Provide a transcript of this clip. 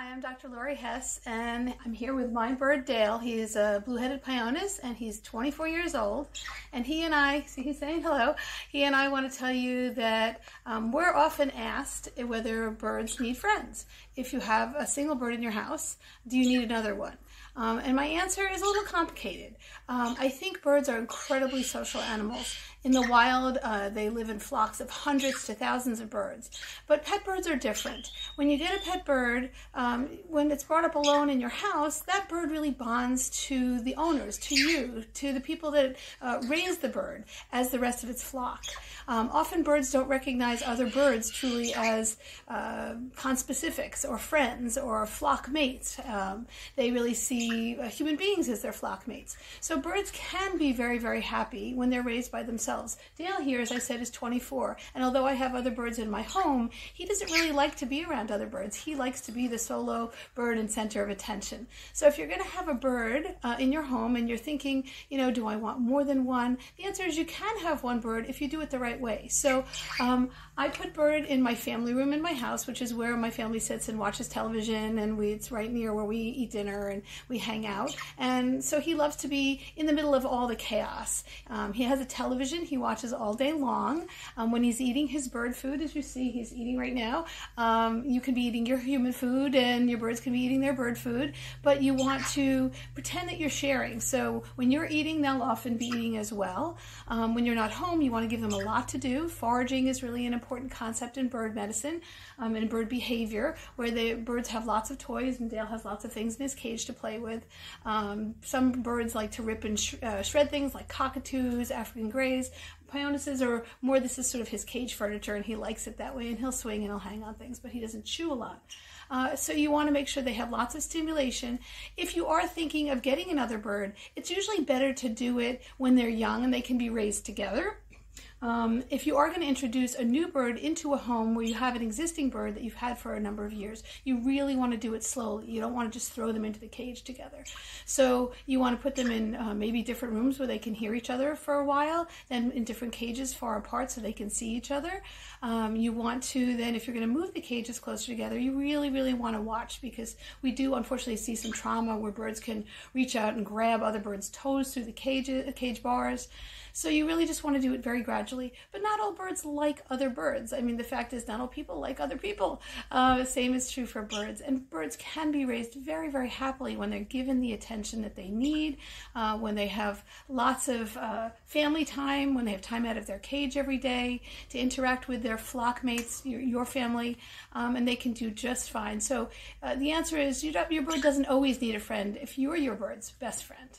Hi, I'm Dr. Laurie Hess, and I'm here with my bird Dale. He is a blue-headed pionus, and he's 24 years old. And he and I, see he's saying hello, he and I want to tell you that we're often asked whether birds need friends. If you have a single bird in your house, do you need another one? And my answer is a little complicated. I think birds are incredibly social animals. In the wild, they live in flocks of hundreds to thousands of birds. But pet birds are different. When you get a pet bird, when it's brought up alone in your house, that bird really bonds to the owners, to you, to the people that raise the bird as the rest of its flock. Often birds don't recognize other birds truly as conspecifics or friends or flock mates. They really see human beings as their flock mates. So birds can be very, very happy when they're raised by themselves. Dale here, as I said, is 24, and although I have other birds in my home, he doesn't really like to be around other birds. He likes to be the solo bird and center of attention. So if you're going to have a bird in your home and you're thinking, you know, do I want more than one? The answer is you can have one bird if you do it the right way. So I put bird in my family room in my house, which is where my family sits and watches television, and it's right near where we eat dinner and we hang out. And so he loves to be in the middle of all the chaos. He has a television he watches all day long. When he's eating his bird food, as you see he's eating right now, you can be eating your human food and your birds can be eating their bird food, but you want to pretend that you're sharing. So when you're eating, they'll often be eating as well. When you're not home, you want to give them a lot to do. Foraging is really an important concept in bird medicine and in bird behavior, where the birds have lots of toys and Dale has lots of things in his cage to play with. Some birds like to rip and shred things like cockatoos, African greys. Pionuses are more, this is sort of his cage furniture and he likes it that way, and he'll swing and he'll hang on things, but he doesn't chew a lot. So you want to make sure they have lots of stimulation. If you are thinking of getting another bird, it's usually better to do it when they're young and they can be raised together. If you are going to introduce a new bird into a home where you have an existing bird that you've had for a number of years, you really want to do it slowly. You don't want to just throw them into the cage together. So you want to put them in maybe different rooms where they can hear each other for a while, then in different cages far apart so they can see each other. You want to then, if you're going to move the cages closer together, you really, really want to watch, because we do unfortunately see some trauma where birds can reach out and grab other birds' toes through the cage bars. So you really just want to do it very gradually. But not all birds like other birds. I mean, the fact is not all people like other people. Same is true for birds. And birds can be raised very, very happily when they're given the attention that they need, when they have lots of family time, when they have time out of their cage every day to interact with their flock mates, your family, and they can do just fine. So the answer is your bird doesn't always need a friend if you're your bird's best friend.